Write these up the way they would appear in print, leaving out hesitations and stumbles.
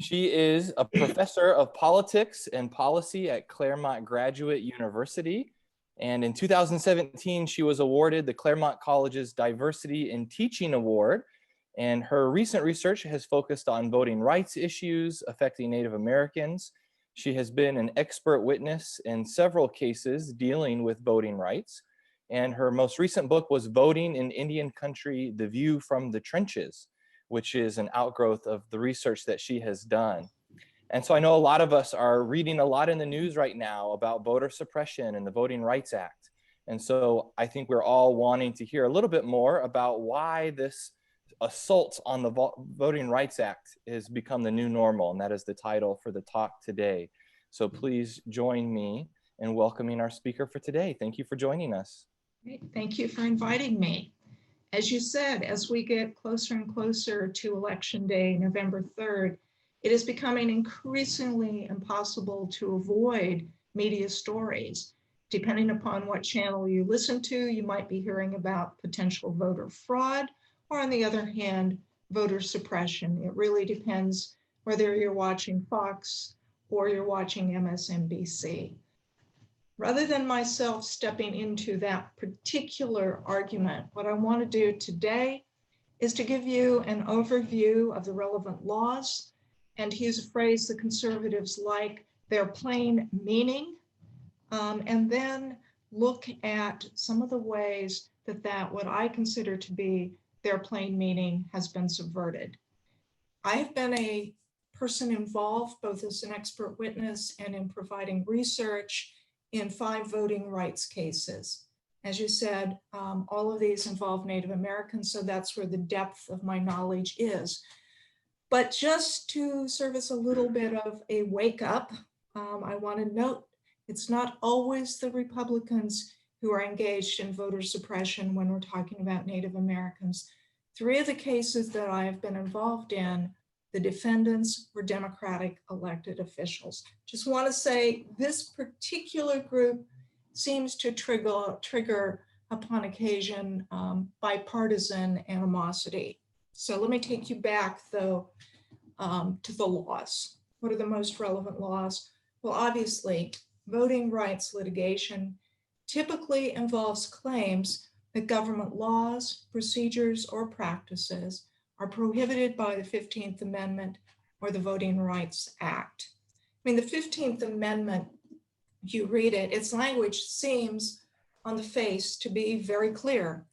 She is a professor of politics and policy at Claremont Graduate University. And in 2017, she was awarded the Claremont College's Diversity in Teaching Award. And her recent research has focused on voting rights issues affecting Native Americans. She has been an expert witness in several cases dealing with voting rights. And her most recent book was Voting in Indian Country, The View from the Trenches, which is an outgrowth of the research that she has done. And so I know a lot of us are reading a lot in the news right now about voter suppression and the Voting Rights Act. And so I think we're all wanting to hear a little bit more about why this assault on the Voting Rights Act has become the new normal, and that is the title for the talk today. So please join me in welcoming our speaker for today. Thank you for joining us. Great. Thank you for inviting me. As you said, as we get closer and closer to Election Day, November 3rd, it is becoming increasingly impossible to avoid media stories. Depending upon what channel you listen to, you might be hearing about potential voter fraud, or on the other hand, voter suppression. It really depends whether you're watching Fox or you're watching MSNBC. Rather than myself stepping into that particular argument, what I want to do today is to give you an overview of the relevant laws and to use a phrase the conservatives like, their plain meaning, and then look at some of the ways that what I consider to be their plain meaning has been subverted. I have been a person involved both as an expert witness and in providing research in 5 voting rights cases. As you said, all of these involve Native Americans, so that's where the depth of my knowledge is. But just to serve as a little bit of a wake up, I want to note it's not always the Republicans who are engaged in voter suppression when we're talking about Native Americans. 3 of the cases that I have been involved in, the defendants were Democratic elected officials. Just want to say this particular group seems to trigger upon occasion bipartisan animosity. So let me take you back though to the laws. What are the most relevant laws? Well, obviously, voting rights litigation typically involves claims that government laws, procedures, or practices are prohibited by the 15th Amendment or the Voting Rights Act. I mean, the 15th Amendment, you read it, its language seems on the face to be very clear.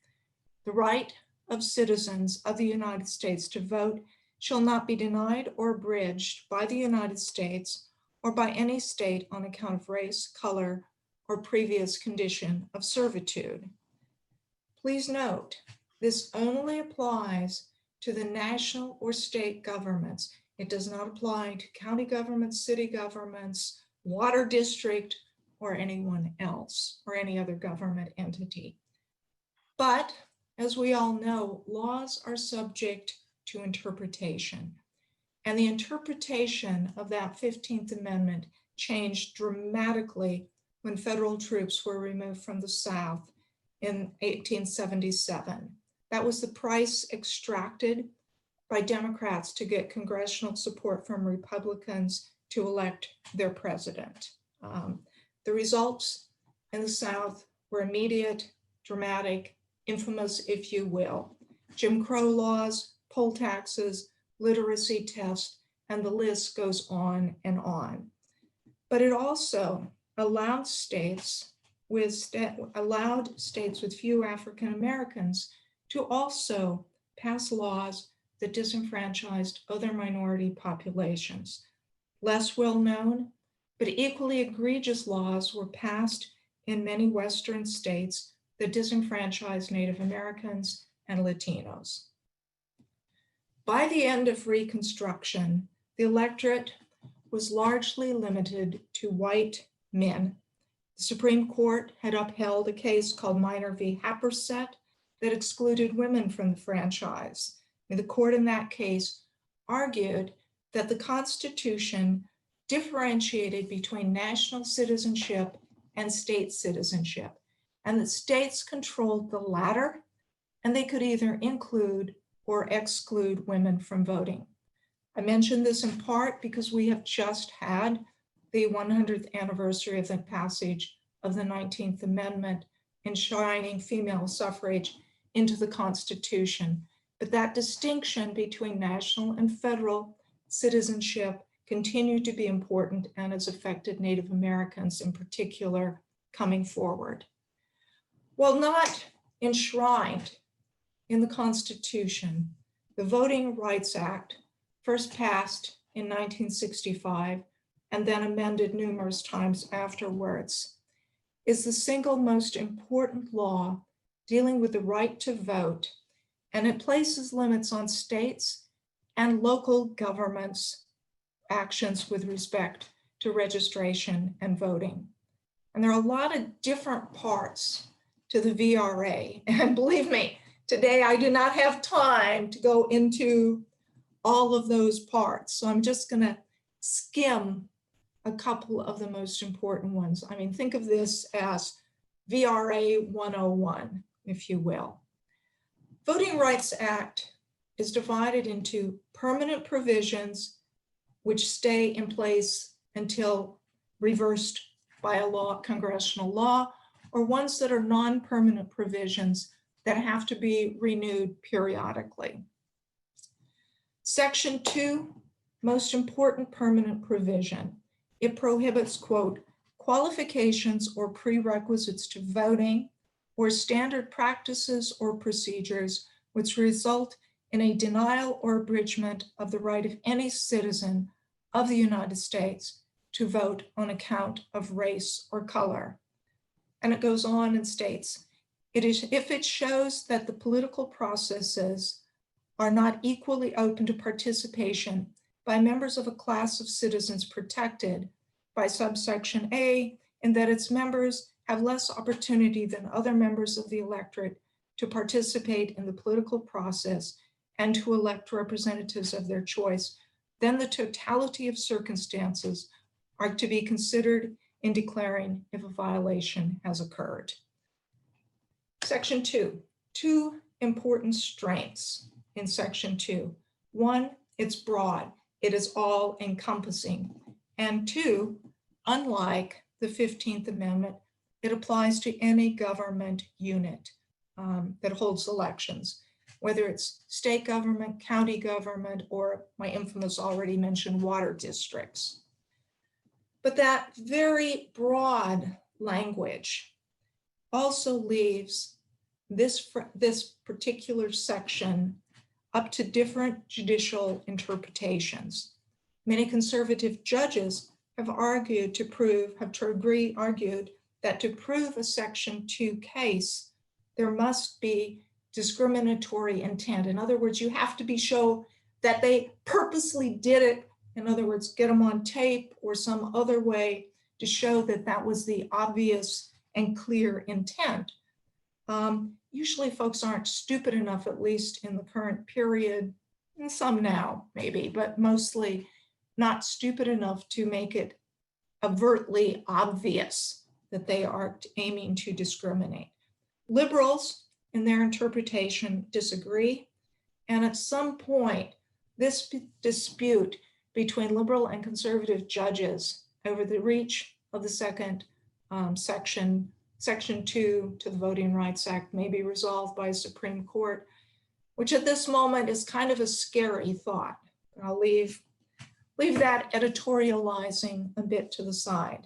The right of citizens of the United States to vote shall not be denied or abridged by the United States or by any state on account of race, color, or previous condition of servitude. Please note, this only applies to the national or state governments. It does not apply to county governments, city governments, water district, or anyone else, or any other government entity. But as we all know, laws are subject to interpretation. And the interpretation of that 15th Amendment changed dramatically when federal troops were removed from the South in 1877. That was the price extracted by Democrats to get congressional support from Republicans to elect their president. The results in the South were immediate, dramatic, infamous, if you will. Jim Crow laws, poll taxes, literacy tests, and the list goes on and on. But it also allowed states with few African Americans to also pass laws that disenfranchised other minority populations. Less well known, but equally egregious laws were passed in many Western states that disenfranchised Native Americans and Latinos. By the end of Reconstruction, the electorate was largely limited to white men. The Supreme Court had upheld a case called Minor v. Happersett that excluded women from the franchise. And the court in that case argued that the Constitution differentiated between national citizenship and state citizenship, and that states controlled the latter, and they could either include or exclude women from voting. I mention this in part because we have just had the 100th anniversary of the passage of the 19th Amendment, enshrining female suffrage into the Constitution. But that distinction between national and federal citizenship continued to be important and has affected Native Americans in particular coming forward. While not enshrined in the Constitution, the Voting Rights Act, first passed in 1965 and then amended numerous times afterwards, is the single most important law dealing with the right to vote, and it places limits on states and local governments' actions with respect to registration and voting. And there are a lot of different parts to the VRA. And believe me, today I do not have time to go into all of those parts. So I'm just going to skim a couple of the most important ones. I mean, think of this as VRA 101, if you will. Voting Rights Act is divided into permanent provisions which stay in place until reversed by a law, congressional law, or ones that are non-permanent provisions that have to be renewed periodically. Section 2, most important permanent provision. It prohibits, quote, qualifications or prerequisites to voting or standard practices or procedures which result in a denial or abridgment of the right of any citizen of the United States to vote on account of race or color. And it goes on and states, if it shows that the political processes are not equally open to participation by members of a class of citizens protected by subsection A, and that its members have less opportunity than other members of the electorate to participate in the political process and to elect representatives of their choice, then the totality of circumstances are to be considered in declaring if a violation has occurred. Section 2, two important strengths in Section 2. One, it's broad, it is all encompassing. And two, unlike the 15th Amendment, it applies to any government unit that holds elections, whether it's state government, county government, or my infamous already mentioned water districts. But that very broad language also leaves this particular section up to different judicial interpretations. Many conservative judges have argued that to prove a Section 2 case, there must be discriminatory intent. In other words, you have to show that they purposely did it. In other words, get them on tape or some other way to show that that was the obvious and clear intent. Usually folks aren't stupid enough, at least in the current period, and some now maybe, but mostly not stupid enough to make it overtly obvious that they are aiming to discriminate. Liberals, in their interpretation, disagree. And at some point, this dispute between liberal and conservative judges over the reach of the second Section 2 to the Voting Rights Act may be resolved by a Supreme Court, which at this moment is kind of a scary thought. I'll leave that editorializing a bit to the side.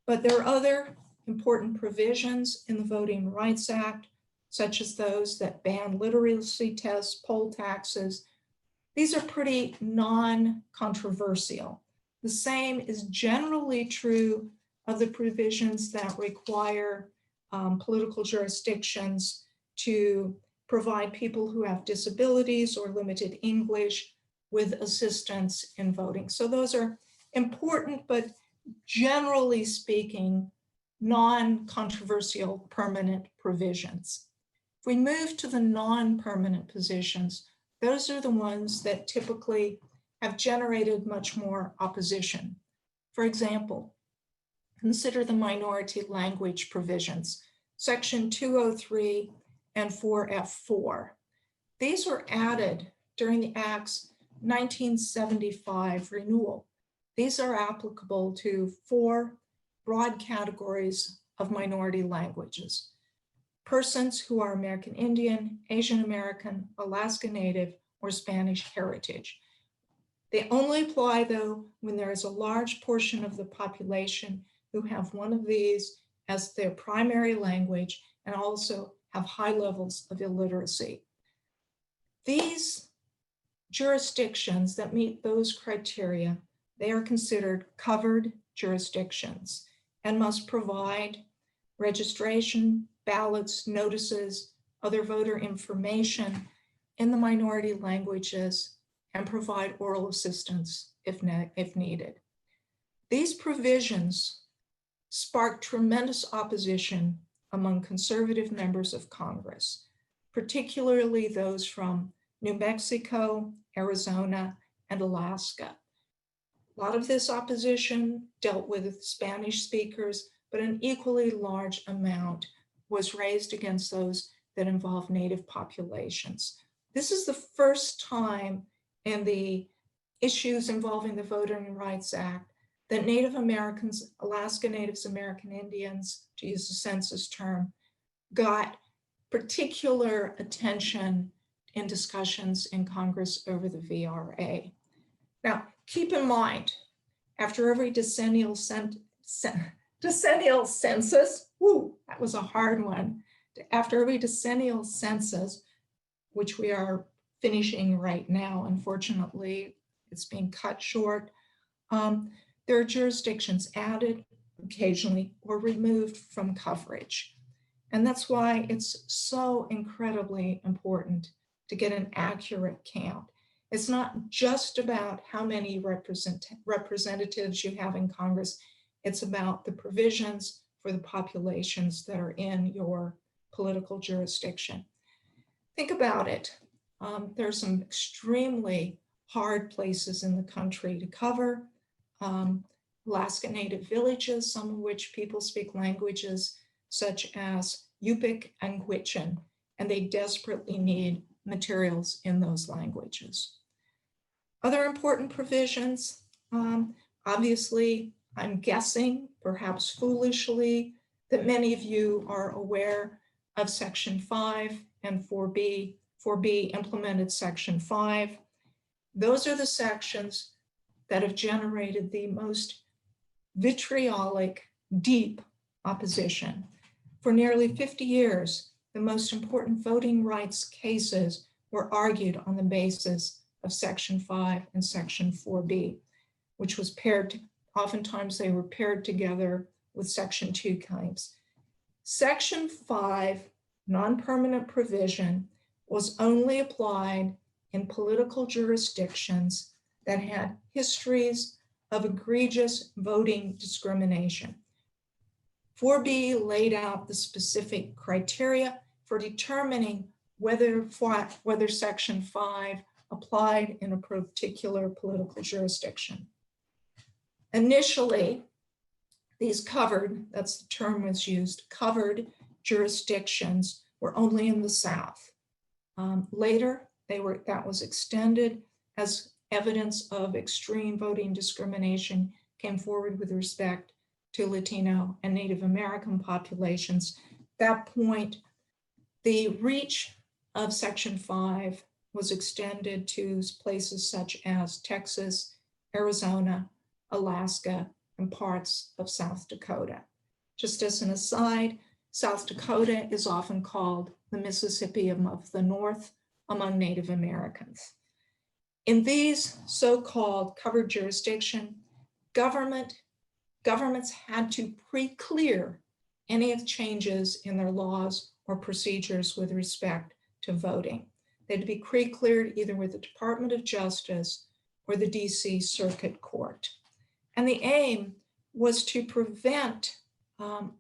But there are other important provisions in the Voting Rights Act, such as those that ban literacy tests, poll taxes. These are pretty non-controversial. The same is generally true of the provisions that require political jurisdictions to provide people who have disabilities or limited English with assistance in voting. So those are important, but generally speaking, non-controversial permanent provisions. If we move to the non-permanent positions, those are the ones that typically have generated much more opposition. For example, consider the minority language provisions, Section 203 and 4F4. These were added during the acts 1975 renewal. These are applicable to 4 broad categories of minority languages: persons who are American Indian, Asian American, Alaska Native, or Spanish heritage. They only apply, though, when there is a large portion of the population who have one of these as their primary language and also have high levels of illiteracy. These jurisdictions that meet those criteria, they are considered covered jurisdictions and must provide registration, ballots, notices, other voter information in the minority languages, and provide oral assistance if needed. These provisions sparked tremendous opposition among conservative members of Congress, particularly those from New Mexico, Arizona, and Alaska. A lot of this opposition dealt with Spanish speakers, but an equally large amount was raised against those that involve Native populations. This is the first time in the issues involving the Voting Rights Act that Native Americans, Alaska Natives, American Indians, to use the census term, got particular attention in discussions in Congress over the VRA. Now, keep in mind, after every decennial census, that was a hard one. After every decennial census, which we are finishing right now, unfortunately, it's being cut short, there are jurisdictions added occasionally or removed from coverage. And that's why it's so incredibly important to get an accurate count. It's not just about how many representatives you have in Congress, it's about the provisions for the populations that are in your political jurisdiction. Think about it. There are some extremely hard places in the country to cover. Alaska Native villages, some of which people speak languages such as Yupik and Gwich'in, and they desperately need materials in those languages. Other important provisions, obviously, I'm guessing, perhaps foolishly, that many of you are aware of Section 5 and 4B. 4B implemented Section 5. Those are the sections that have generated the most vitriolic, deep opposition. For nearly 50 years, the most important voting rights cases were argued on the basis of Section 5 and Section 4B, which was paired, oftentimes they were paired together with Section 2 claims. Section 5, non-permanent provision, was only applied in political jurisdictions that had histories of egregious voting discrimination. 4B laid out the specific criteria for determining whether Section 5 applied in a particular political jurisdiction. Initially, these covered, that's the term was used, covered jurisdictions were only in the South. Later, that was extended as evidence of extreme voting discrimination came forward with respect to Latino and Native American populations. At that point, the reach of Section 5 was extended to places such as Texas, Arizona, Alaska, and parts of South Dakota. Just as an aside, South Dakota is often called the Mississippi of the North among Native Americans. In these so-called covered jurisdiction, governments had to pre-clear any of the changes in their laws or procedures with respect to voting. They had to be pre-cleared either with the Department of Justice or the DC Circuit Court. And the aim was to prevent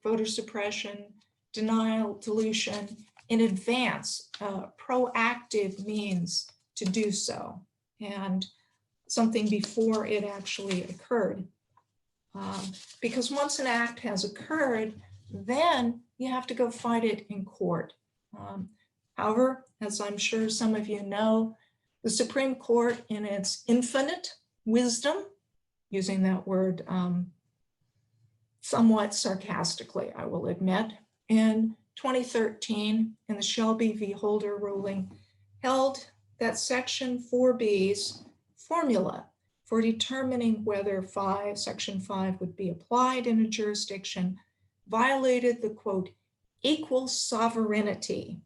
voter suppression, denial, dilution in advance, proactive means to do so, and something before it actually occurred. Because once an act has occurred, then you have to go fight it in court. However, as I'm sure some of you know, The Supreme Court, in its infinite wisdom, using that word somewhat sarcastically, I will admit, in 2013, in the Shelby v. Holder ruling, held that Section 4B's formula for determining whether Section 5 would be applied in a jurisdiction violated the, quote, equal sovereignty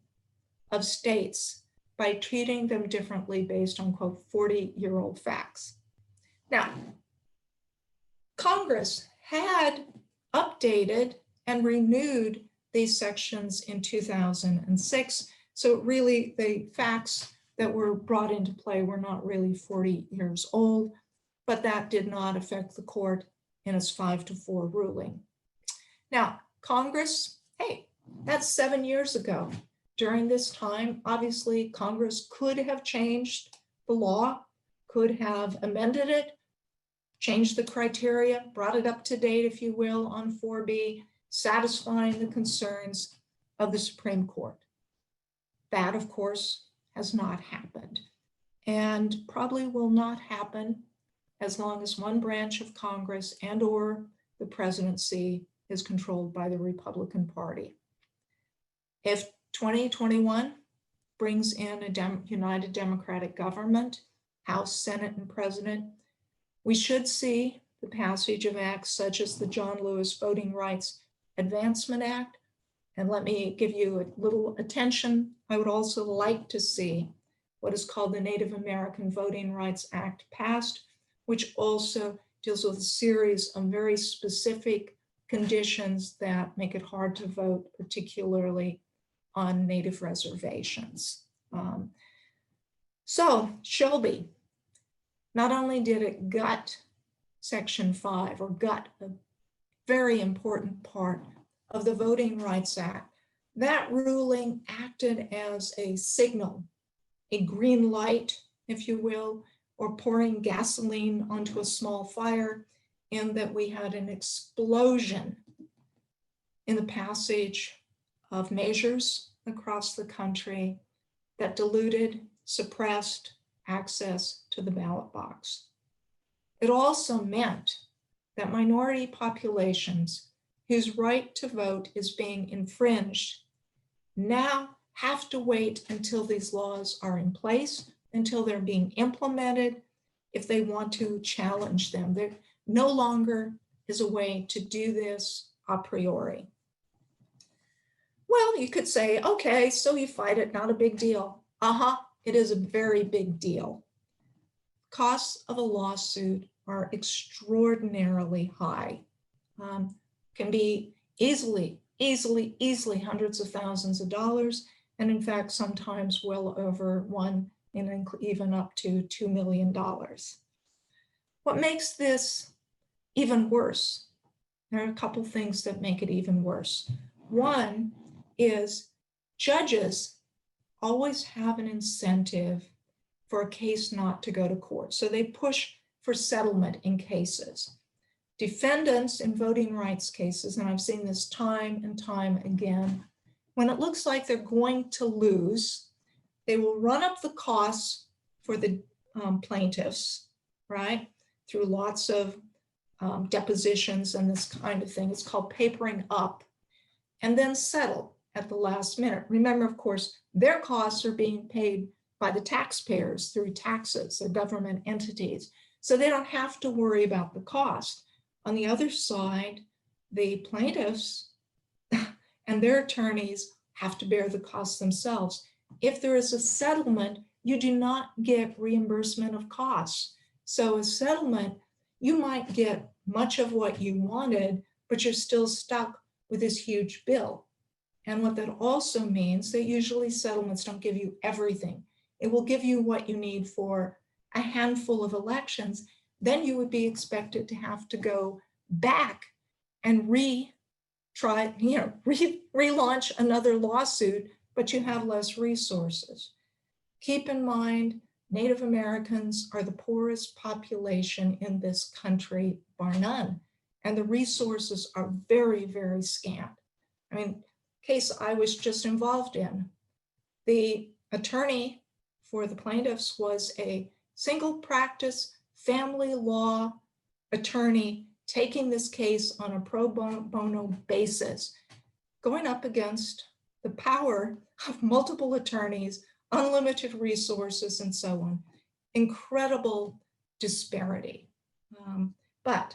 of states by treating them differently based on, quote, 40-year-old facts. Now, Congress had updated and renewed these sections in 2006. So really the facts that were brought into play were not really 40 years old, but that did not affect the court in its 5-4 ruling. Now, Congress, hey, that's 7 years ago. During this time, obviously, Congress could have changed the law, could have amended it, changed the criteria, brought it up to date, if you will, on 4B, satisfying the concerns of the Supreme Court. That, of course, has not happened and probably will not happen as long as one branch of Congress and or the presidency is controlled by the Republican Party. If 2021 brings in a united Democratic government, House, Senate, and President, we should see the passage of acts such as the John Lewis Voting Rights Advancement Act. And let me give you a little attention. I would also like to see what is called the Native American Voting Rights Act passed, which also deals with a series of very specific conditions that make it hard to vote, particularly on Native reservations. So Shelby, not only did it gut Section 5 or gut a very important part of the Voting Rights Act, that ruling acted as a signal, a green light, if you will, or pouring gasoline onto a small fire, in that we had an explosion in the passage of measures across the country that diluted, suppressed access to the ballot box. It also meant that minority populations whose right to vote is being infringed now have to wait until these laws are in place, until they're being implemented, if they want to challenge them. There no longer is a way to do this a priori. Well, you could say, okay, so you fight it, not a big deal. It is a very big deal. Costs of a lawsuit are extraordinarily high. Can be easily hundreds of thousands of dollars, and in fact, sometimes well over one, and even up to $2 million. What makes this even worse? There are a couple things that make it even worse. One is judges always have an incentive for a case not to go to court. So they push for settlement in cases. Defendants in voting rights cases, and I've seen this time and time again, when it looks like they're going to lose, they will run up the costs for the plaintiffs, right? Through lots of depositions and this kind of thing. It's called papering up, and then settle at the last minute. Remember, of course, their costs are being paid by the taxpayers through taxes, they're government entities. So they don't have to worry about the cost. On the other side, the plaintiffs and their attorneys have to bear the costs themselves. If there is a settlement, you do not get reimbursement of costs. So a settlement, you might get much of what you wanted, but you're still stuck with this huge bill. And what that also means, that usually settlements don't give you everything. It will give you what you need for a handful of elections. Then you would be expected to have to go back and relaunch another lawsuit, but you have less resources. Keep in mind, Native Americans are the poorest population in this country, bar none, and the resources are very, very scant. I mean, case I was just involved in, the attorney for the plaintiffs was a single practice family law attorney taking this case on a pro bono basis, going up against the power of multiple attorneys, unlimited resources, and so on. Incredible disparity. But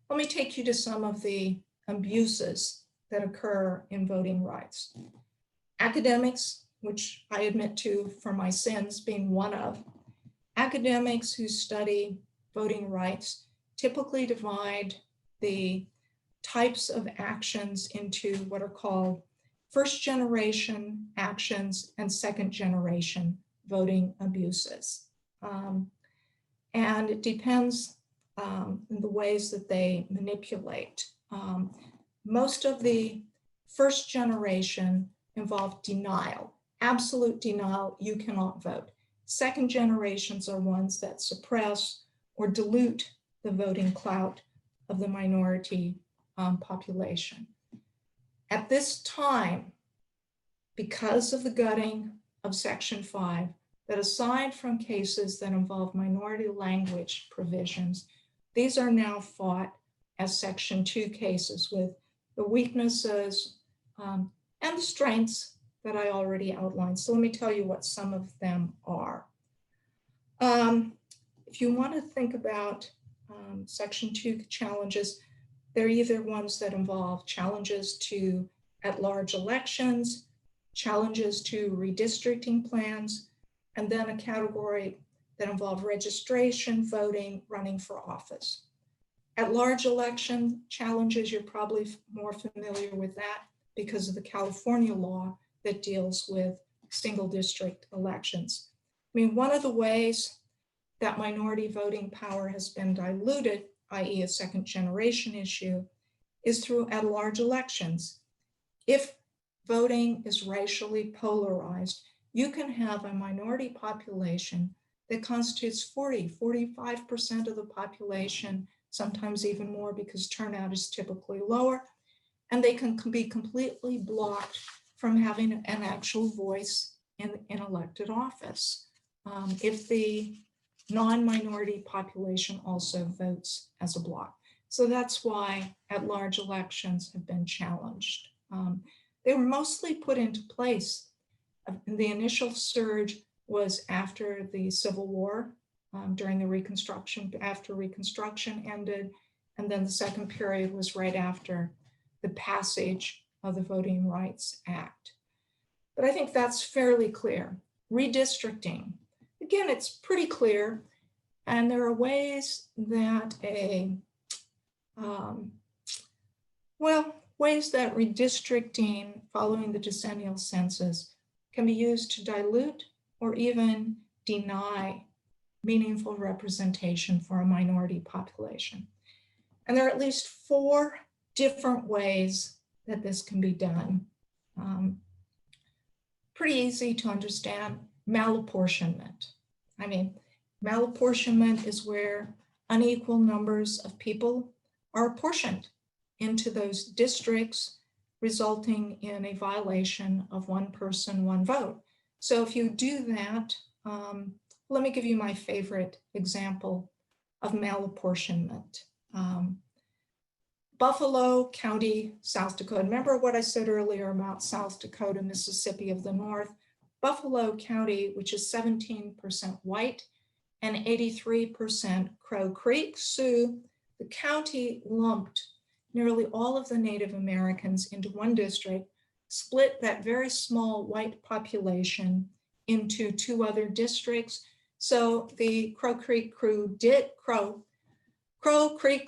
let me take you to some of the abuses that occur in voting rights. Academics, which I admit to for my sins being one of, academics who study voting rights typically divide the types of actions into what are called first generation actions and second generation voting abuses. And it depends in the ways that they manipulate. Most of the first generation involve denial, absolute denial, you cannot vote. Second generations are ones that suppress or dilute the voting clout of the minority population. At this time, because of the gutting of Section 5, that aside from cases that involve minority language provisions, these are now fought as Section 2 cases with the weaknesses and the strengths that I already outlined. So let me tell you what some of them are. If you want to think about Section 2 challenges, they're either ones that involve challenges to at-large elections, challenges to redistricting plans, and then a category that involve registration, voting, running for office. At-large election challenges, you're probably more familiar with that because of the California law that deals with single district elections. I mean, one of the ways that minority voting power has been diluted, i.e. a second generation issue, is through at-large elections. If voting is racially polarized, you can have a minority population that constitutes 45% of the population, sometimes even more because turnout is typically lower, and they can be completely blocked from having an actual voice in elected office. If the non-minority population also votes as a bloc. So that's why at-large elections have been challenged. They were mostly put into place. The initial surge was after the Civil War, during the Reconstruction, after Reconstruction ended, and then the second period was right after the passage of the Voting Rights Act. But I think that's fairly clear. Redistricting, again, it's pretty clear, and there are ways that ways that redistricting following the decennial census can be used to dilute or even deny meaningful representation for a minority population. And there are at least 4 different ways that this can be done. Pretty easy to understand. Malapportionment. I mean, malapportionment is where unequal numbers of people are apportioned into those districts, resulting in a violation of one person, one vote. So if you do that, let me give you my favorite example of malapportionment. Buffalo County, South Dakota. Remember what I said earlier about South Dakota, Mississippi of the North? Buffalo County, which is 17% white and 83% Crow Creek Sioux, the county lumped nearly all of the Native Americans into one district, split that very small white population into 2 other districts. So the Crow Creek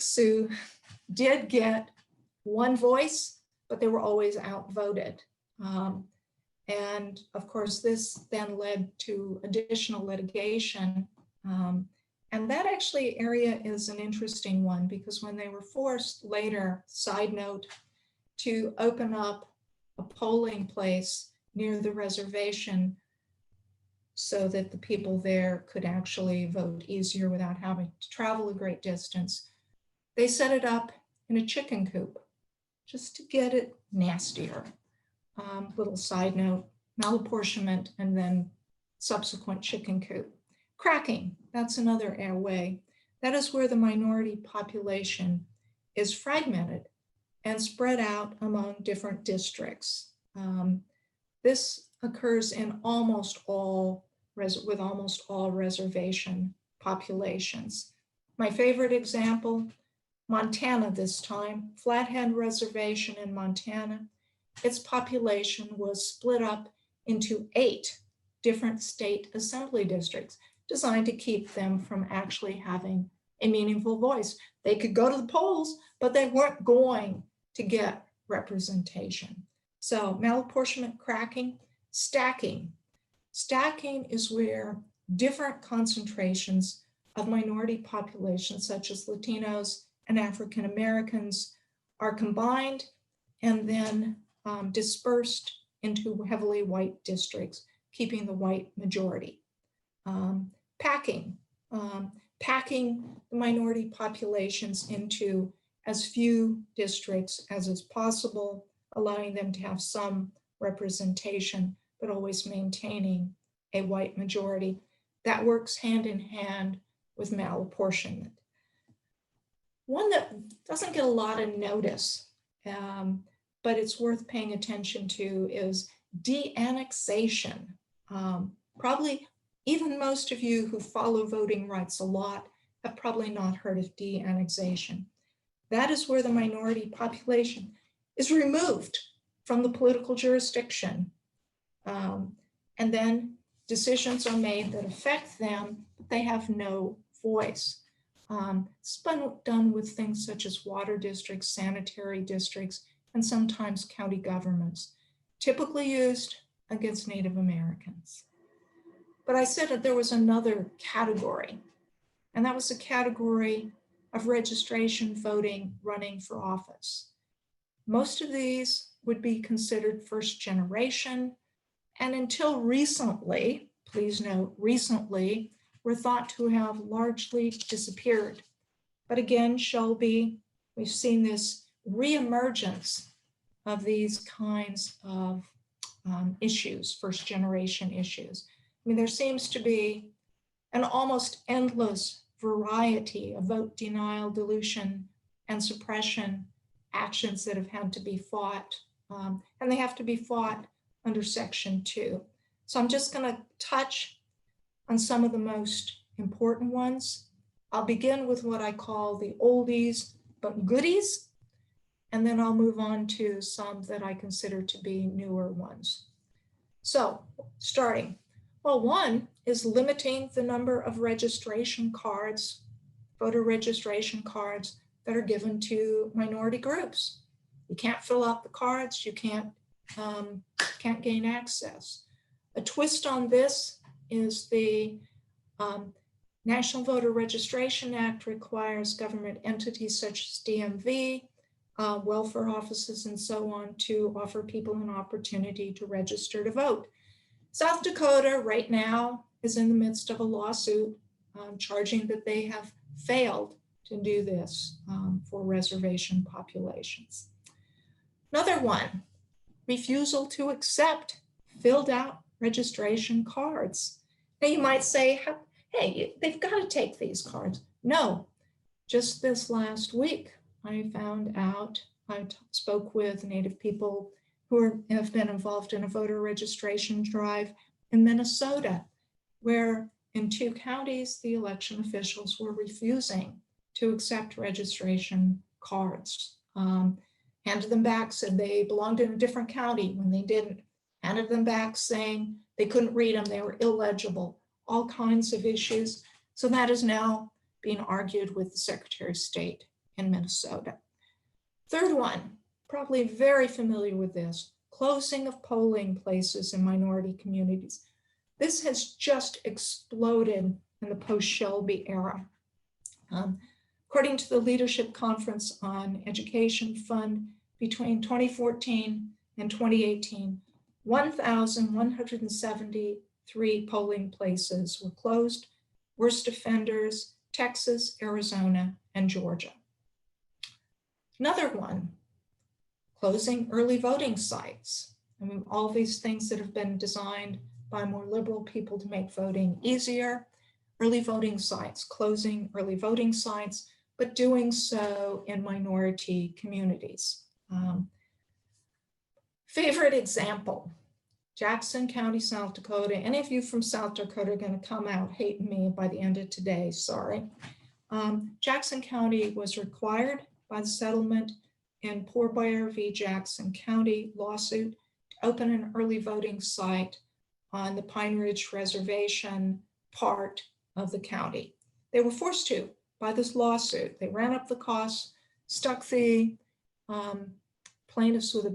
Sioux did get one voice, but they were always outvoted. And of course, this then led to additional litigation. And that actually area is an interesting one because when they were forced later, side note, to open up a polling place near the reservation so that the people there could actually vote easier without having to travel a great distance, they set it up in a chicken coop just to get it nastier. Little side note, malapportionment and then subsequent chicken coop. Cracking, that's another way. That is where the minority population is fragmented and spread out among different districts. This occurs in almost all reservation populations. My favorite example, Montana this time, Flathead Reservation in Montana. Its population was split up into 8 different state assembly districts designed to keep them from actually having a meaningful voice. They could go to the polls, but they weren't going to get representation. So malapportionment, cracking, stacking. Stacking is where different concentrations of minority populations, such as Latinos and African Americans, are combined and then dispersed into heavily white districts, keeping the white majority. Packing the minority populations into as few districts as is possible, allowing them to have some representation, but always maintaining a white majority. That works hand in hand with malapportionment. One that doesn't get a lot of notice, but it's worth paying attention to, is de-annexation. Probably even most of you who follow voting rights a lot have probably not heard of de-annexation. That is where the minority population is removed from the political jurisdiction. And then decisions are made that affect them, but they have no voice. It's been done with things such as water districts, sanitary districts, and sometimes county governments, typically used against Native Americans. But I said that there was another category, and that was a category of registration voting running for office. Most of these would be considered first generation, and until recently, please note recently, were thought to have largely disappeared. But again, Shelby, we've seen this reemergence of these kinds of issues, first generation issues. I mean, there seems to be an almost endless variety of vote denial, dilution, and suppression actions that have had to be fought, and they have to be fought under Section 2. So I'm just going to touch on some of the most important ones. I'll begin with what I call the oldies but goodies, and then I'll move on to some that I consider to be newer ones. So starting, well, one is limiting the number of registration cards, voter registration cards that are given to minority groups. You can't fill out the cards, you can't gain access. A twist on this is the National Voter Registration Act requires government entities such as DMV, welfare offices, and so on to offer people an opportunity to register to vote. South Dakota right now is in the midst of a lawsuit charging that they have failed to do this for reservation populations. Another one, refusal to accept filled out registration cards. Now you might say, hey, they've got to take these cards. No, just this last week, I found out, I spoke with Native people who have been involved in a voter registration drive in Minnesota, where in 2 counties, the election officials were refusing to accept registration cards. Handed them back, said they belonged in a different county when they didn't. Handed them back saying they couldn't read them, they were illegible, all kinds of issues. So that is now being argued with the Secretary of State in Minnesota. Third one, probably very familiar with this, closing of polling places in minority communities. This has just exploded in the post-Shelby era. According to the Leadership Conference on Education Fund, between 2014 and 2018, 1,173 polling places were closed. Worst offenders, Texas, Arizona, and Georgia. Another one, closing early voting sites. I mean, all these things that have been designed by more liberal people to make voting easier. Early voting sites, closing early voting sites, but doing so in minority communities. Favorite example, Jackson County, South Dakota. Any of you from South Dakota are going to come out hating me by the end of today, sorry. Jackson County was required by the settlement in Poor Bear v. Jackson County lawsuit to open an early voting site on the Pine Ridge Reservation part of the county. They were forced to by this lawsuit. They ran up the costs, stuck the plaintiffs with a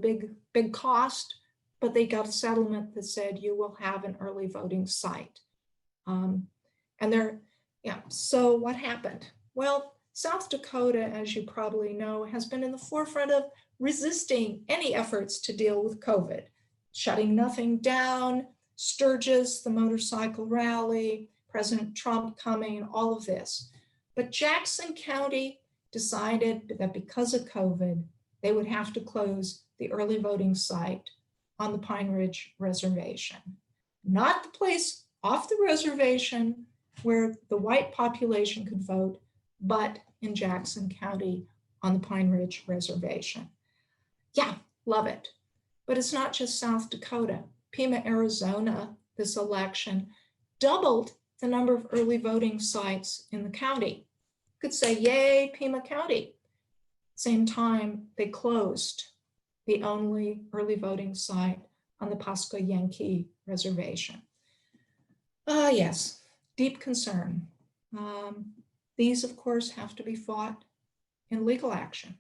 big cost, but they got a settlement that said you will have an early voting site. So what happened? Well, South Dakota, as you probably know, has been in the forefront of resisting any efforts to deal with COVID, shutting nothing down, Sturgis, the motorcycle rally, President Trump coming, all of this. But Jackson County decided that because of COVID, they would have to close the early voting site on the Pine Ridge Reservation. Not the place off the reservation where the white population could vote, but in Jackson County on the Pine Ridge Reservation. Yeah, love it. But it's not just South Dakota. Pima, Arizona, this election doubled the number of early voting sites in the county. You could say, yay, Pima County. Same time, they closed the only early voting site on the Pasco Yankee Reservation. Yes, deep concern. These, of course, have to be fought in legal action.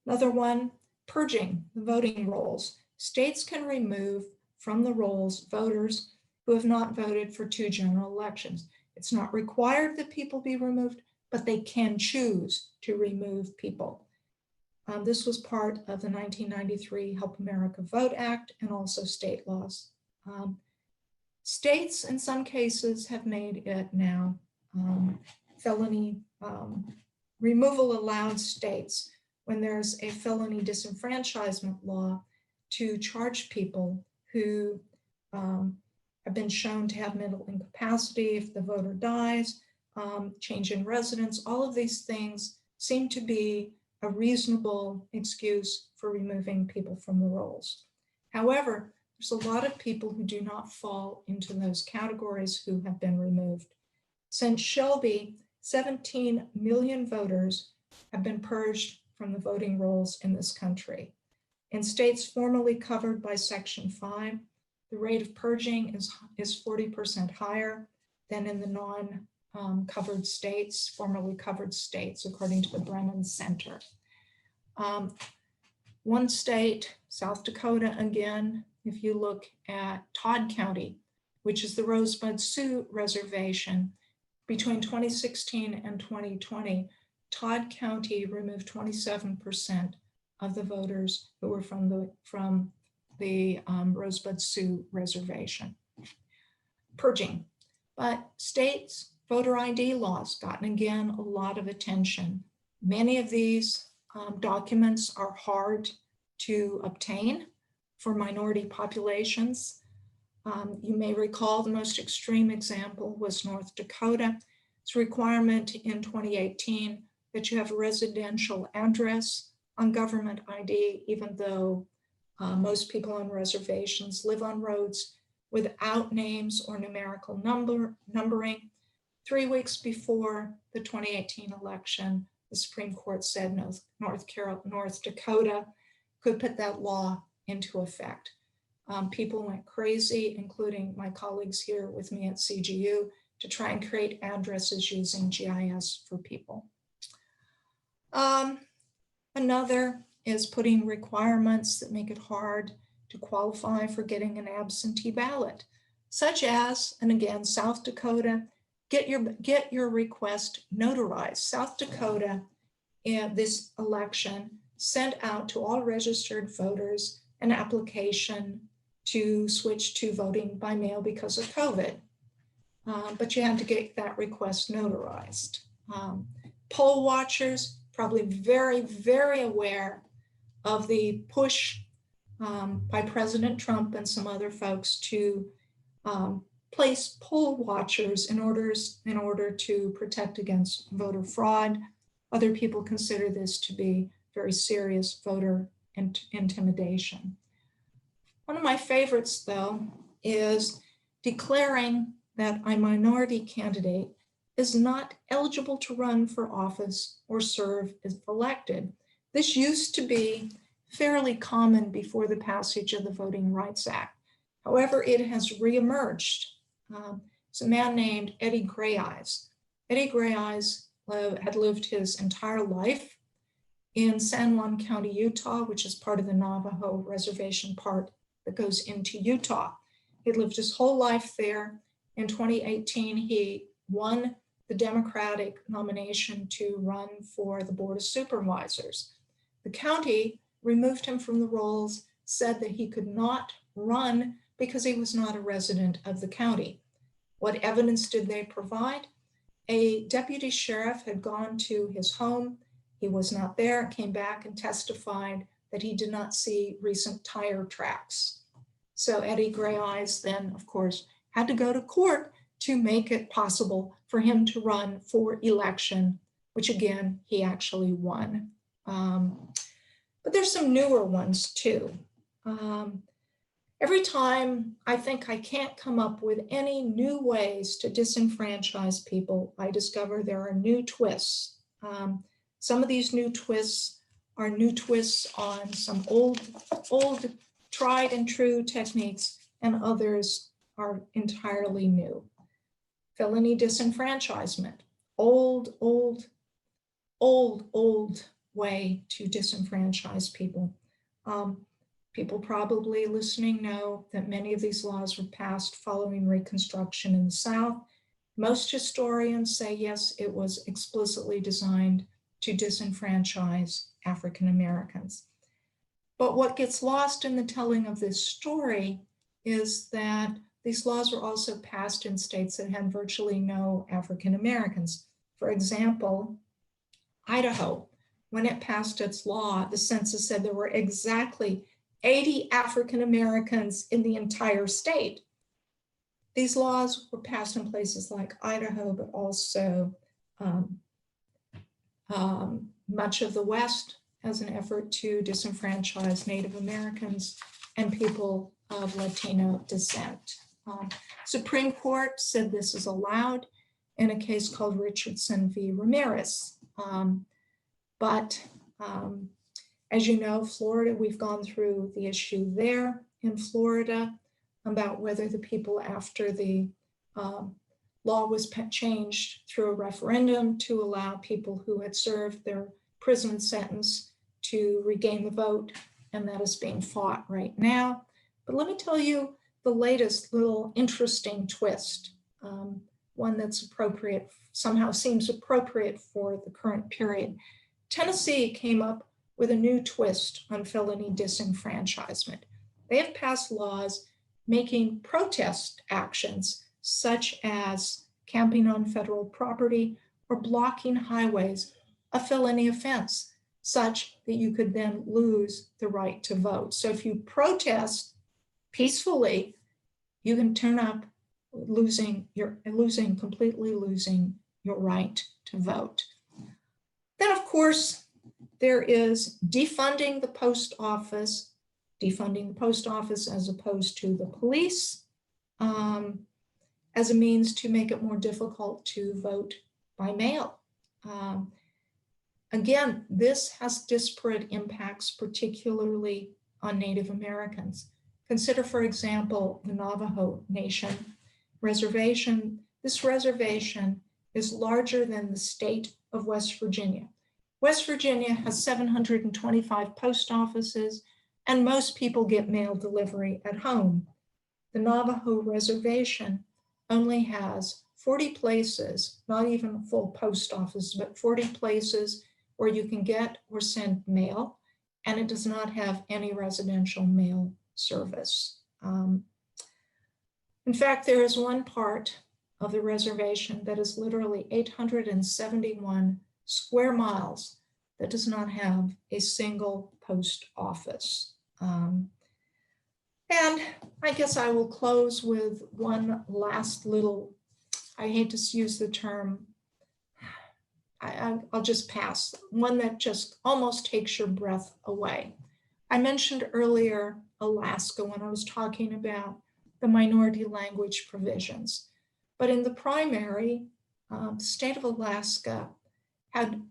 Another one, purging the voting rolls. States can remove from the rolls voters who have not voted for 2 general elections. It's not required that people be removed, but they can choose to remove people. This was part of the 1993 Help America Vote Act and also state laws. States, in some cases, have made it now felony removal allowed states when there's a felony disenfranchisement law to charge people who have been shown to have mental incapacity if the voter dies, change in residence. All of these things seem to be a reasonable excuse for removing people from the rolls. However, there's a lot of people who do not fall into those categories who have been removed. Since Shelby, 17 million voters have been purged from the voting rolls in this country. In states formerly covered by Section 5, the rate of purging is 40% higher than in the non-covered states, formerly covered states, according to the Brennan Center. One state, South Dakota, again, if you look at Todd County, which is the Rosebud Sioux Reservation, between 2016 and 2020, Todd County removed 27% of the voters who were from the Rosebud Sioux Reservation. Purging, but states' voter ID laws gotten again a lot of attention. Many of these documents are hard to obtain for minority populations. You may recall the most extreme example was North Dakota. It's a requirement in 2018 that you have a residential address on government ID, even though most people on reservations live on roads without names or numerical numbering. 3 weeks before the 2018 election, the Supreme Court said North Dakota could put that law into effect. People went crazy, including my colleagues here with me at CGU, to try and create addresses using GIS for people. Another is putting requirements that make it hard to qualify for getting an absentee ballot, such as, and again, South Dakota, get your request notarized. South Dakota, in this election, sent out to all registered voters an application to switch to voting by mail because of COVID. But you had to get that request notarized. Poll watchers, probably very, very aware of the push by President Trump and some other folks to place poll watchers in order to protect against voter fraud. Other people consider this to be very serious voter intimidation. One of my favorites, though, is declaring that a minority candidate is not eligible to run for office or serve if elected. This used to be fairly common before the passage of the Voting Rights Act. However, it has reemerged. It's a man named Eddie Grayeyes. Eddie Grayeyes had lived his entire life in San Juan County, Utah, which is part of the Navajo reservation part that goes into Utah. He lived his whole life there. In 2018, he won the Democratic nomination to run for the Board of Supervisors. The county removed him from the rolls, said that he could not run because he was not a resident of the county. What evidence did they provide? A deputy sheriff had gone to his home. He was not there, came back and testified that he did not see recent tire tracks. So Eddie Grayeyes then, of course, had to go to court to make it possible for him to run for election, which again, he actually won. But there's some newer ones too. Every time I think I can't come up with any new ways to disenfranchise people, I discover there are new twists. Some of these new twists are new twists on some old tried and true techniques, and others are entirely new. Felony disenfranchisement, old way to disenfranchise people. People probably listening know that many of these laws were passed following Reconstruction in the South. Most historians say, yes, it was explicitly designed to disenfranchise African Americans. But what gets lost in the telling of this story is that these laws were also passed in states that had virtually no African Americans. For example, Idaho, when it passed its law, the census said there were exactly 80 African Americans in the entire state. These laws were passed in places like Idaho, but also much of the West as an effort to disenfranchise Native Americans and people of Latino descent. Supreme Court said this is allowed in a case called Richardson v. Ramirez. As you know, Florida, we've gone through the issue there in Florida about whether the people, after the law was changed through a referendum to allow people who had served their prison sentence to regain the vote, and that is being fought right now. But let me tell you the latest little interesting twist, one that's appropriate, somehow seems appropriate for the current period. Tennessee came up with a new twist on felony disenfranchisement. They have passed laws making protest actions such as camping on federal property or blocking highways a felony offense, such that you could then lose the right to vote. So if you protest peacefully, you can turn up completely losing your right to vote. Then, of course, there is defunding the post office as opposed to the police, as a means to make it more difficult to vote by mail. Again, this has disparate impacts, particularly on Native Americans. Consider, for example, the Navajo Nation reservation. This reservation is larger than the state of West Virginia. West Virginia has 725 post offices, and most people get mail delivery at home. The Navajo reservation only has 40 places, not even full post office, but 40 places where you can get or send mail, and it does not have any residential mail service. In fact, there is one part of the reservation that is literally 871 square miles that does not have a single post office. And I guess I will close with one last little, I hate to use the term, I'll just pass, one that just almost takes your breath away. I mentioned earlier Alaska when I was talking about the minority language provisions. But in the primary, the state of Alaska had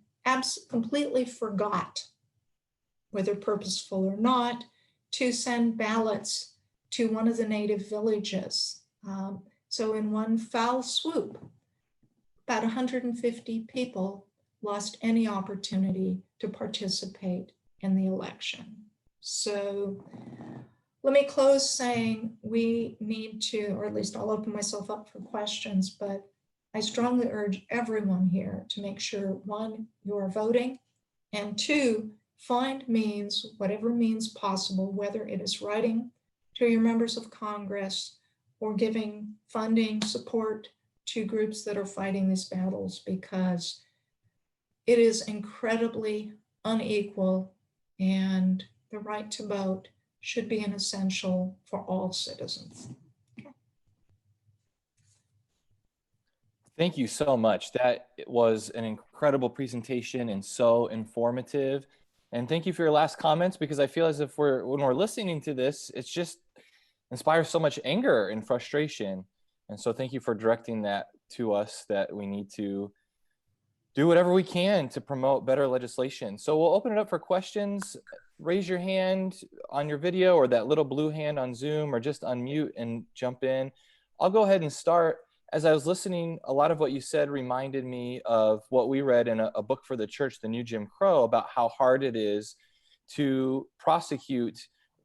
completely forgot, whether purposeful or not, to send ballots to one of the native villages. So in one foul swoop, about 150 people lost any opportunity to participate in the election. So let me close saying we need to, or at least I'll open myself up for questions, but I strongly urge everyone here to make sure, one, you're voting, and two, find means, whatever means possible, whether it is writing to your members of Congress or giving funding support to groups that are fighting these battles, because it is incredibly unequal, and the right to vote should be an essential for all citizens. Thank you so much. That was an incredible presentation and so informative. And thank you for your last comments, because I feel as if when we're listening to this, it's just inspires so much anger and frustration. And so thank you for directing that to us, that we need to do whatever we can to promote better legislation. So we'll open it up for questions. Raise your hand on your video or that little blue hand on Zoom, or just unmute and jump in. I'll go ahead and start. As I was listening, a lot of what you said reminded me of what we read in a book for the church, The New Jim Crow, about how hard it is to prosecute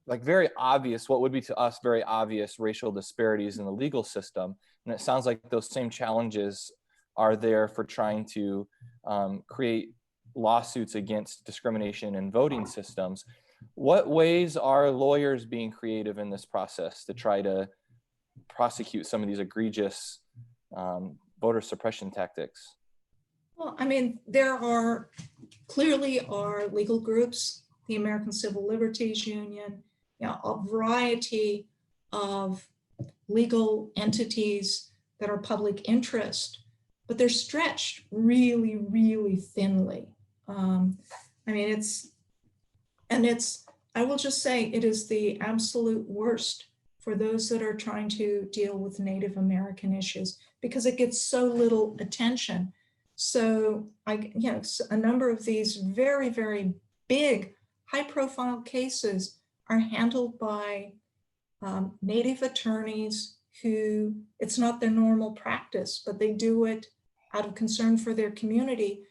like very obvious, what would be to us very obvious racial disparities in the legal system. And it sounds like those same challenges are there for trying to create lawsuits against discrimination in voting systems. What ways are lawyers being creative in this process to try to prosecute some of these egregious voter suppression tactics? Well, I mean, there are clearly legal groups, the American Civil Liberties Union, a variety of legal entities that are public interest, but they're stretched really, really thinly. I mean, I will just say it is the absolute worst for those that are trying to deal with Native American issues, because it gets so little attention. So a number of these very, very big, high-profile cases are handled by Native attorneys who, it's not their normal practice, but they do it out of concern for their community.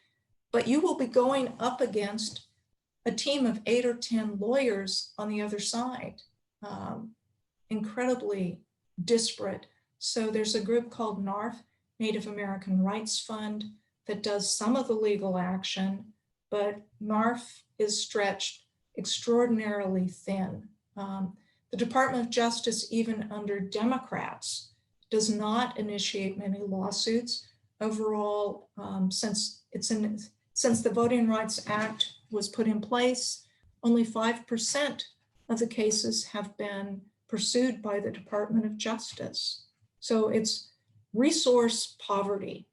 But you will be going up against a team of 8 or 10 lawyers on the other side, incredibly disparate. So there's a group called NARF, Native American Rights Fund, that does some of the legal action, but NARF is stretched extraordinarily thin. The Department of Justice, even under Democrats, does not initiate many lawsuits. Overall, since the Voting Rights Act was put in place, only 5% of the cases have been pursued by the Department of Justice. So it's resource poverty.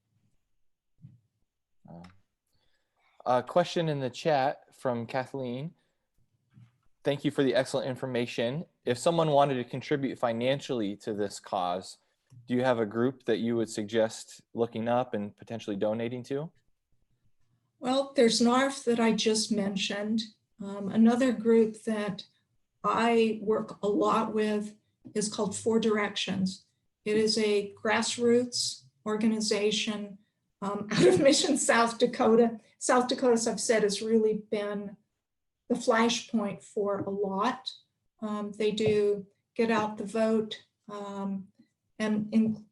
A question in the chat from Kathleen. Thank you for the excellent information. If someone wanted to contribute financially to this cause, do you have a group that you would suggest looking up and potentially donating to? Well, there's NARF that I just mentioned. Another group that I work a lot with is called 4 Directions. It is a grassroots organization out of Mission, South Dakota. South Dakota, as I've said, has really been the flashpoint for a lot. They do get out the vote, and in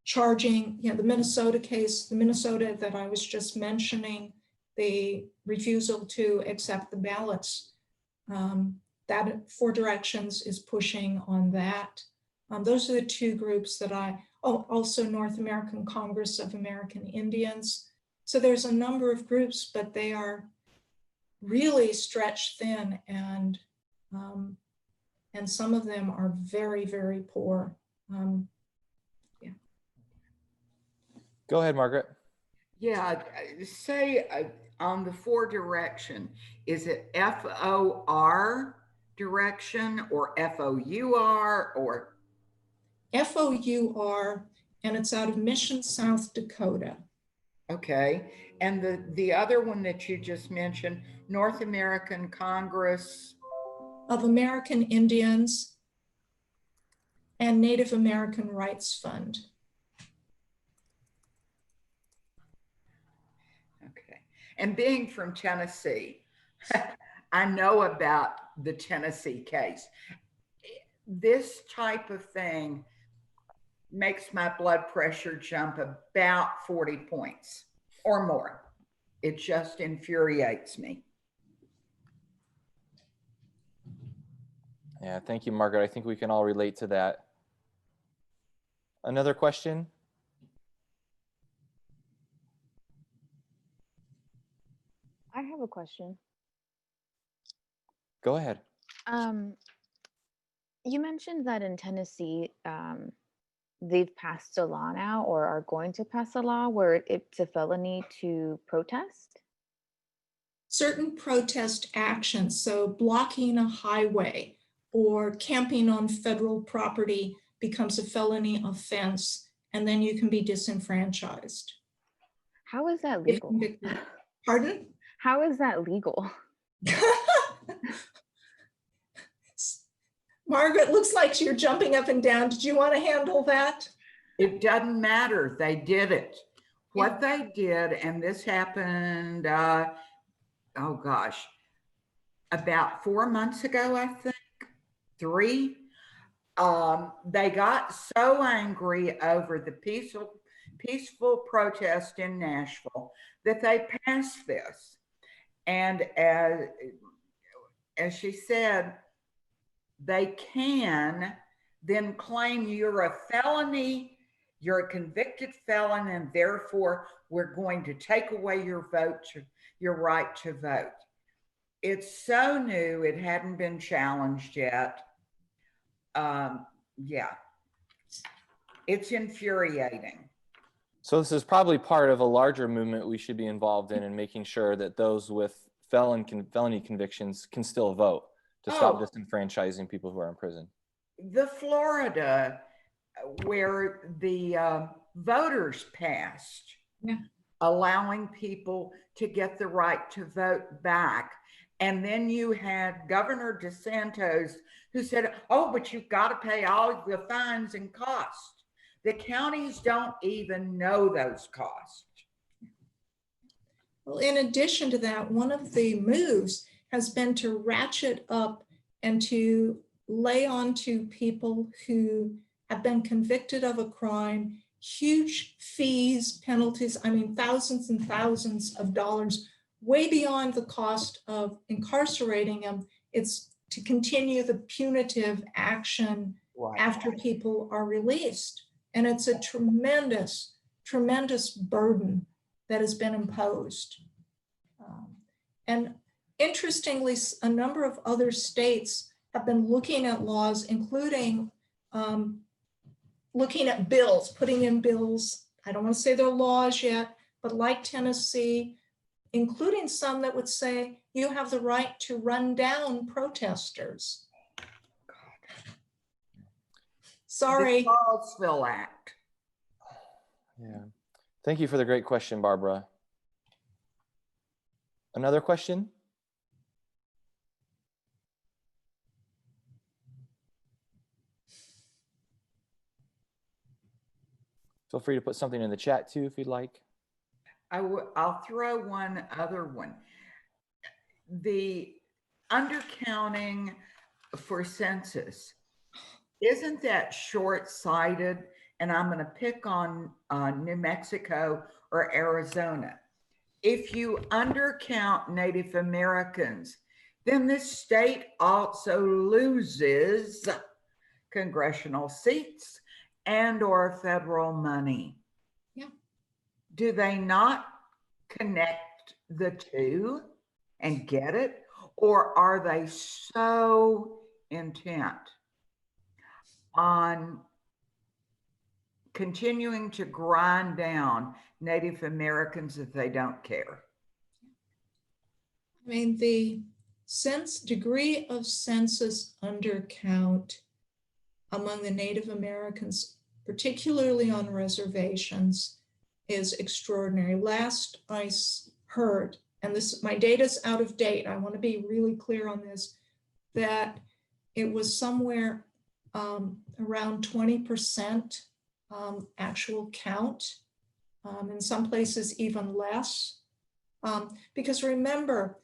charging, the Minnesota case, the Minnesota that I was just mentioning, the refusal to accept the ballots, that 4 Directions is pushing on that. Those are the 2 groups that also North American Congress of American Indians. So there's a number of groups, but they are really stretched thin, and and some of them are very, very poor. Yeah. Go ahead, Margaret. Yeah, say on the four direction, is it FOR direction or FOUR or? FOUR, and it's out of Mission, South Dakota. Okay, and the other one that you just mentioned, North American Congress Of American Indians and Native American Rights Fund. Okay, and being from Tennessee, I know about the Tennessee case. This type of thing makes my blood pressure jump about 40 points or more. It just infuriates me. Yeah, thank you, Margaret. I think we can all relate to that. Another question? I have a question. Go ahead. You mentioned that in Tennessee, they've passed a law now or are going to pass a law where it's a felony to protest. Certain protest actions, so blocking a highway or camping on federal property becomes a felony offense, and then you can be disenfranchised. How is that If legal? convicted. Pardon? How is that legal? Margaret, looks like you're jumping up and down. Did you want to handle that? It doesn't matter. They did it. What they did, and this happened, oh gosh, about 4 months ago, I think, 3. They got so angry over the peaceful protest in Nashville that they passed this. And as she said, they can then claim you're a felony, you're a convicted felon, and therefore we're going to take away your vote, your right to vote. It's so new, it hadn't been challenged yet. Yeah, it's infuriating. So this is probably part of a larger movement we should be involved in making sure that those with felony convictions can still vote to stop disenfranchising people who are in prison. The Florida, where the voters passed, allowing people to get the right to vote back. And then you had Governor DeSantis who said, oh, but you've got to pay all the fines and costs. The counties don't even know those costs. Well, in addition to that, one of the moves has been to ratchet up and to lay on to people who have been convicted of a crime huge fees, penalties, I mean, thousands and thousands of dollars, way beyond the cost of incarcerating them. It's to continue the punitive action after people are released. And it's a tremendous, tremendous burden that has been imposed. And interestingly, a number of other states have been looking at laws, including looking at bills, putting in bills. I don't want to say they're laws yet, but like Tennessee, including some that would say you have the right to run down protesters. Sorry. The Charlottesville Act. Yeah. Thank you for the great question, Barbara. Another question? Feel free to put something in the chat too, if you'd like. I'll throw one other one. The undercounting for census, isn't that short-sighted? And I'm going to pick on New Mexico or Arizona. If you undercount Native Americans, then this state also loses congressional seats and or federal money. Yeah. Do they not connect the two and get it? Or are they so intent on continuing to grind down Native Americans if they don't care? I mean, the degree of census undercount among the Native Americans, particularly on reservations, is extraordinary. Last I heard, and this, my data's out of date, I want to be really clear on this, that it was somewhere around 20% actual count, in some places even less. Because remember,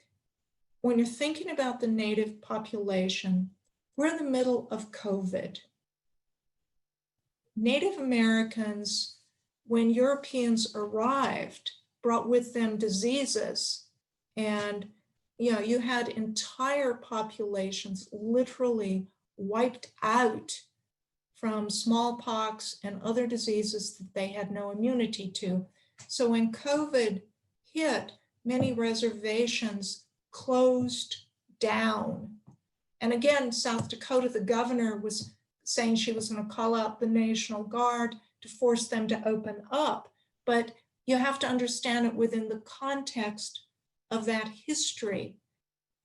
when you're thinking about the Native population, we're in the middle of COVID. Native Americans, when Europeans arrived, brought with them diseases, and you had entire populations literally wiped out from smallpox and other diseases that they had no immunity to. So when COVID hit, many reservations closed down. And again, South Dakota, the governor was saying she was going to call out the National Guard to force them to open up. But you have to understand it within the context of that history.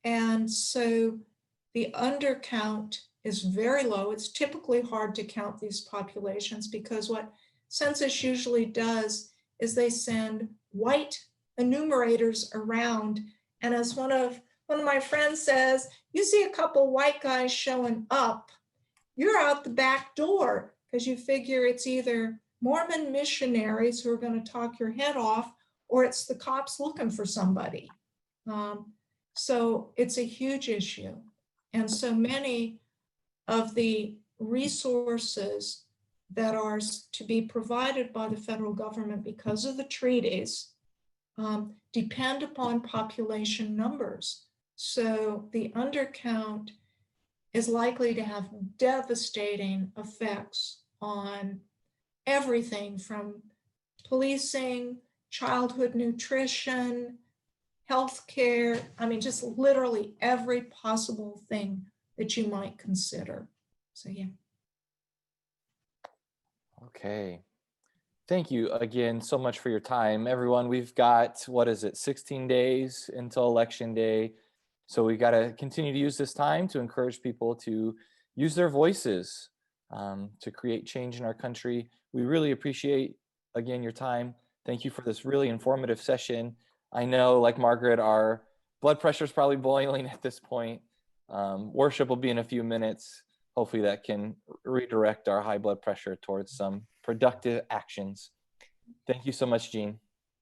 And so the undercount is very low. It's typically hard to count these populations because what census usually does is they send white enumerators around. And as one of my friends says, you see a couple white guys showing up, you're out the back door, because you figure it's either Mormon missionaries who are going to talk your head off, or it's the cops looking for somebody. So it's a huge issue. And so many of the resources that are to be provided by the federal government because of the treaties depend upon population numbers. So the undercount is likely to have devastating effects on everything from policing, childhood nutrition, healthcare. I mean, just literally every possible thing that you might consider. So, yeah. Okay. Thank you again so much for your time. Everyone, we've got, 16 days until Election Day. So we got to continue to use this time to encourage people to use their voices to create change in our country. We really appreciate, again, your time. Thank you for this really informative session. I know, like Margaret, our blood pressure is probably boiling at this point. Worship will be in a few minutes. Hopefully that can redirect our high blood pressure towards some productive actions. Thank you so much, Jean.